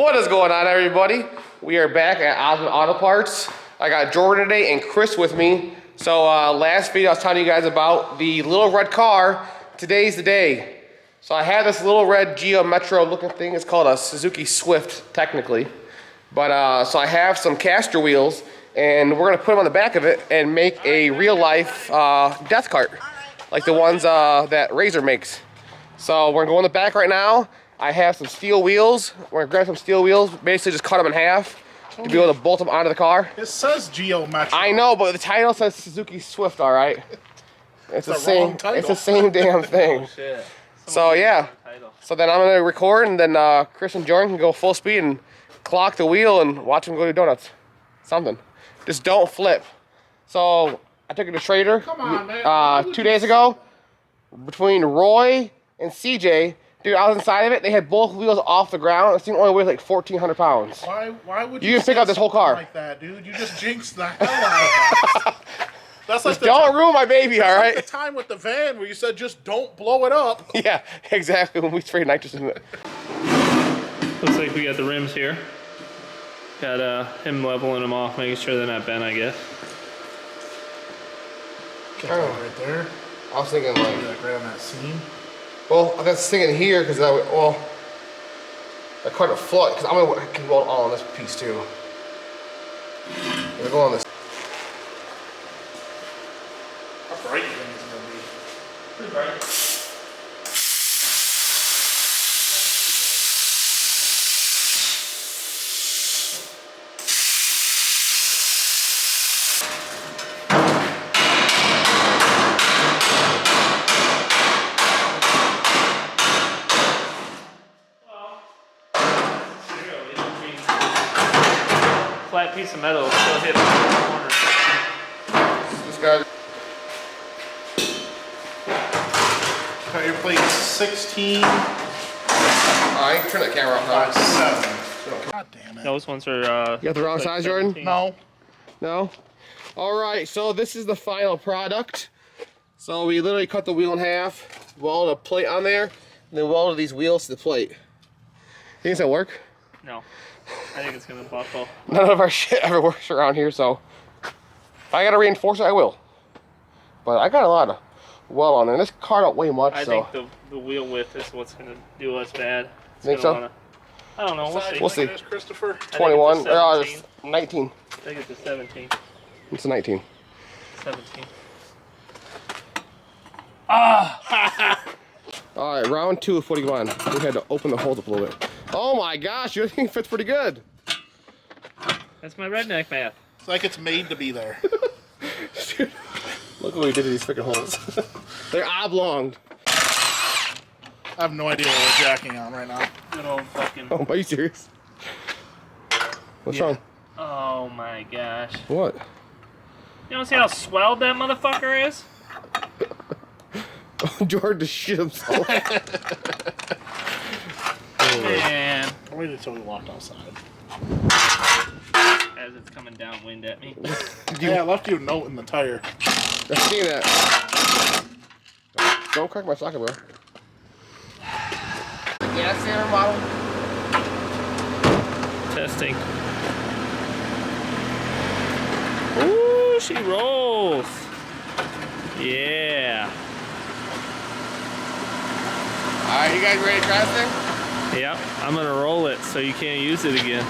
What is going on, everybody? We are back at Osmond Auto Parts. I got Jordan today and Chris with me. So last video I was telling you guys about the little red car. Today's the day. So I have this little red Geo Metro looking thing. It's called a Suzuki Swift, technically. But so I have some caster wheels, and we're gonna put them on the back of it and make a real life death cart, like the ones that Razor makes. So we're gonna go in the back right now. I have some steel wheels. We're gonna grab some steel wheels, basically just cut them in half to be able to bolt them onto the car. It says Geo Metro. I know, but the title says Suzuki Swift, all right? It's the same. It's the same damn thing. Oh, shit. So yeah. So then I'm gonna record, and then Chris and Jordan can go full speed and clock the wheel and watch them go to donuts. Something. Just don't flip. So I took it to Trader 2 days ago. Between Roy and CJ, dude, I was inside of it. They had both wheels off the ground. This thing only weighs like 1,400 pounds. Why would you can pick up this whole car like that, dude? You just jinxed the hell out of us. That's like don't ruin my baby, all right? Like the time with the van where you said just don't blow it up. Yeah, exactly. When we sprayed nitrous in it. Looks like we got the rims here. Got him leveling them off, making sure they're not bent, I guess. Right there. I was thinking like right on that seam. Well, I was thinking here because that would, well, I cut it flush because I can weld all on this piece too. I'm gonna go on this. How bright you think it's gonna be? Pretty bright. Flat piece of metal still hit the corner. This guy. Got your plate 16 I can turn that camera off by 7. God damn it. Those ones are. You got the wrong like size, 17. Jordan? No. No? Alright, so this is the final product. So we literally cut the wheel in half, welded a plate on there, and then welded these wheels to the plate. Think it's gonna work? No. I think it's gonna buckle. None of our shit ever works around here, so if I gotta reinforce it, I will. But I got a lot of weld on there. This car don't weigh much, I so. think the wheel width is what's gonna do us bad. Think so? I don't know. We'll see. We'll see. Christopher. 21, or it's 19. I think it's a 17. It's a 19. 17. Alright, round 2 of 41. We had to open the holes up a little bit. Oh my gosh, your thing fits pretty good. That's my redneck math. It's like it's made to be there. Dude, look what we did to these freaking holes. They're oblonged. I have no idea what we're jacking on right now. Good old fucking. Oh, are you serious? What's wrong? Oh my gosh. What? You don't see how swelled that motherfucker is? Jordan just shit himself. Man. I waited until we walked outside. As it's coming downwind at me. Yeah, I left you a note in the tire. I seen that. Don't crack my socket, bro. Gas standard model. Testing. Ooh, she rolls. Yeah. Alright, you guys ready to try this thing? Yep, I'm gonna roll it so you can't use it again.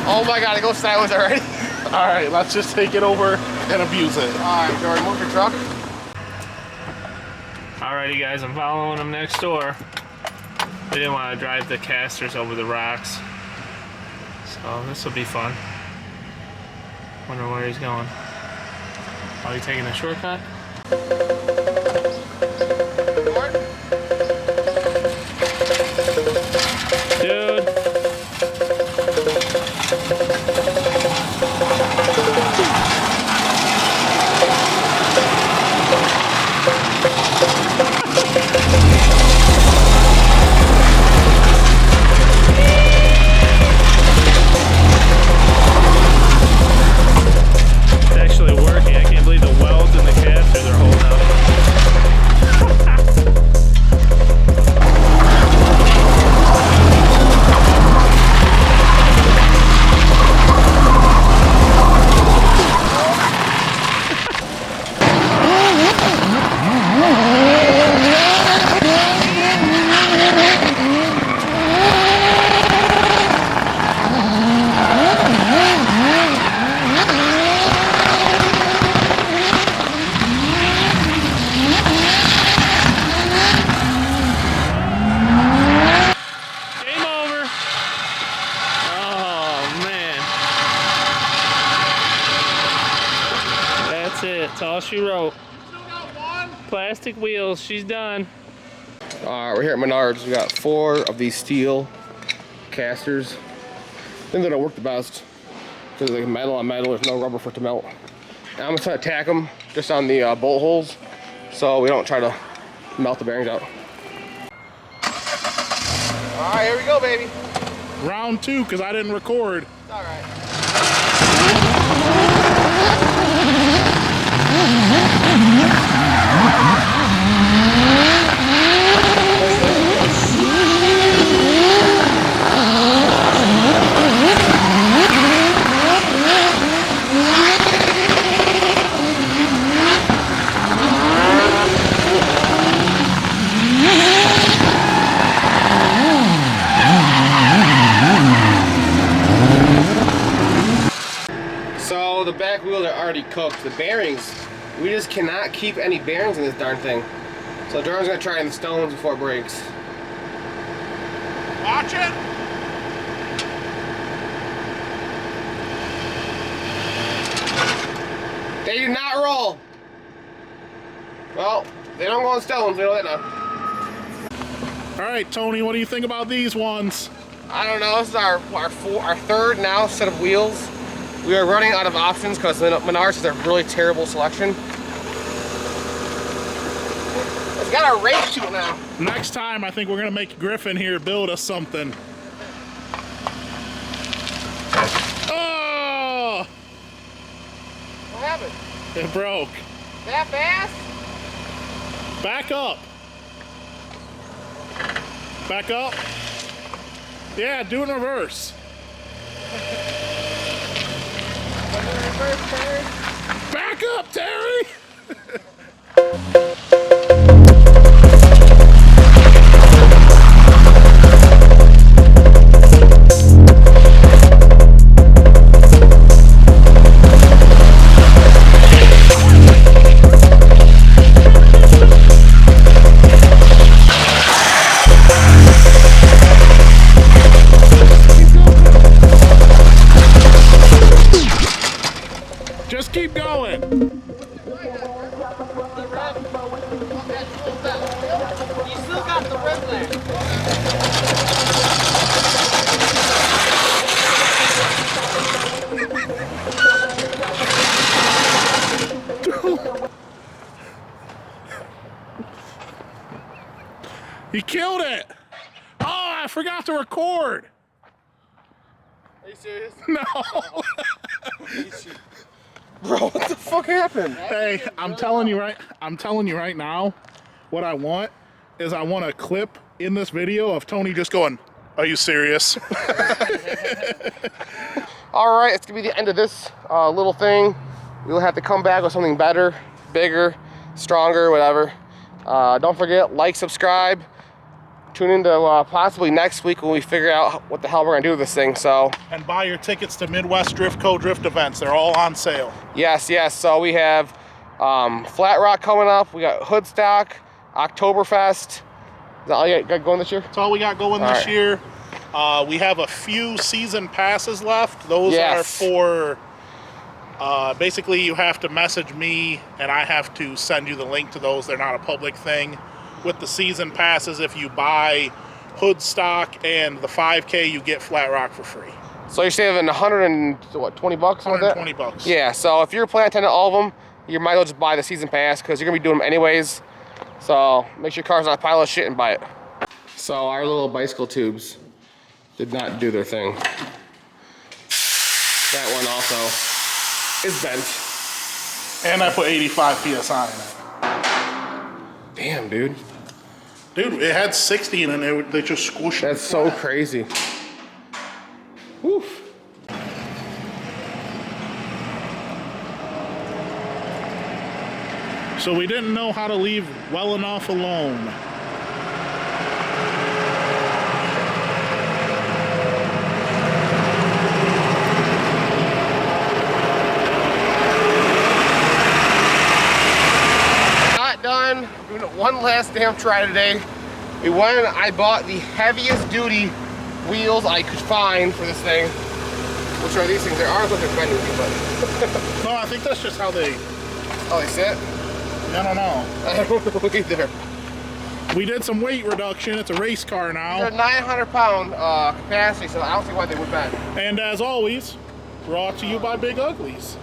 Oh my god, it goes sideways already. Alright, let's just take it over and abuse it. Alright, Jordan, move your truck. Alrighty guys, I'm following him next door. They didn't want to drive the casters over the rocks. So this will be fun. Wonder where he's going. Are you taking a shortcut? Dude. It's actually working. I can't believe the welds in the casters are holding up. That's all she wrote. Still got one. Plastic wheels, she's done. We're here at Menards. We got 4 of these steel casters. I think they don't work the best because like metal on metal, there's no rubber for it to melt. And I'm just gonna tack them just on the bolt holes so we don't try to melt the bearings out. All right, here we go, baby. Round 2, because I didn't record. It's all right. So the back wheels are already cooked. The bearings, we just cannot keep any bearings in this darn thing. So Darren's gonna try in the stones before it breaks. Watch it. They do not roll. Well, they don't go in stones, we know that now. All right, Tony, what do you think about these ones? I don't know, this is our third now set of wheels. We are running out of options because Menards has a really terrible selection. It's got a rake to it now. Next time, I think we're gonna make Griffin here build us something. Oh! What happened? It broke. That fast? Back up. Back up. Yeah, do it in reverse. Back up, Terry! Just keep going. You still got the red flag. You killed it. Oh, I forgot to record. Are you serious? No. Bro, what the fuck happened? Hey, I'm telling you right now, what I want is I want a clip in this video of Tony just going, "Are you serious?" All right, it's gonna be the end of this little thing. We'll have to come back with something better, bigger, stronger, whatever. Don't forget, like, subscribe. Tune into possibly next week when we figure out what the hell we're gonna do with this thing. So And buy your tickets to Midwest Drift Co. Drift events. They're all on sale. yes. So we have Flat Rock coming up. We got Hoodstock, Oktoberfest. Is that all you got going this year? That's all we got going All this right. year. We have a few season passes left. Those Yes. are for, basically you have to message me and I have to send you the link to those. They're not a public thing. With the season passes, if you buy Hoodstock and the 5K, you get Flat Rock for free. So you're saving 120 bucks on that? 120 bucks. Yeah, so if you're planning to attend all of them, you might as well just buy the season pass because you're gonna be doing them anyways. So make sure your car's not a pile of shit and buy it. So our little bicycle tubes did not do their thing. That one also is bent. And I put 85 PSI in it. Damn, dude. Dude, it had 60 in it and they just squished it. That's so crazy. Woof. So we didn't know how to leave well enough alone. Not done. We're doing one last damn try today. We went and I bought the heaviest duty wheels I could find for this thing. Which are these things? There are what they're meant to be, but No, I think that's just how they Oh, they sit? I don't know. I don't know either. We did some weight reduction. It's a race car They're now. 900-pound capacity, so I don't see why they would bend. And as always, brought to you by Big Uglies.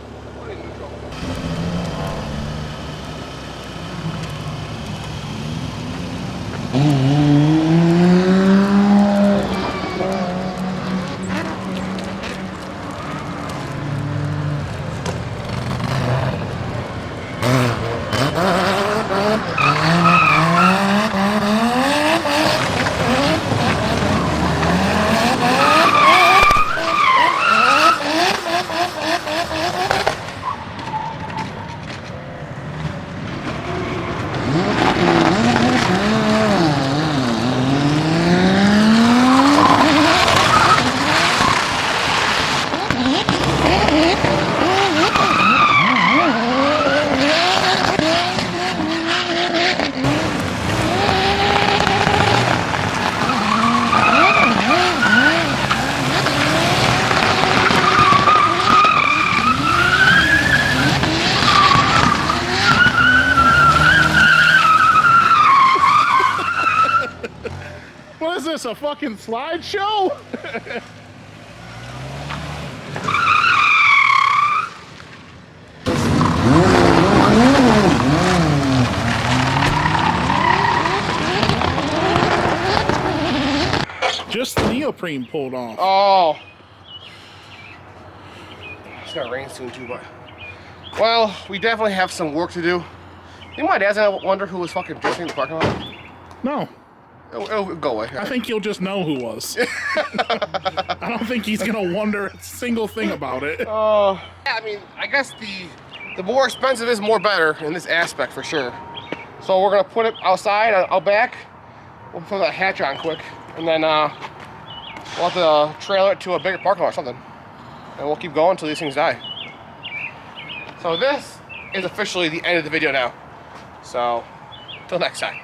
What is this, a fucking slideshow? Just the neoprene pulled off. Oh. It's gonna rain soon too, but. Well, we definitely have some work to do. You know, my dad's gonna wonder who was fucking drifting in the parking lot. No, It'll go away. I think you'll just know who was. I don't think he's gonna wonder a single thing about it. Yeah, I mean, I guess the more expensive is more better in this aspect for sure. So we're gonna put it outside, out back. We'll put that hatch on quick, and then we'll have to trailer it to a bigger parking lot or something, and we'll keep going until these things die. So this is officially the end of the video now. So, till next time.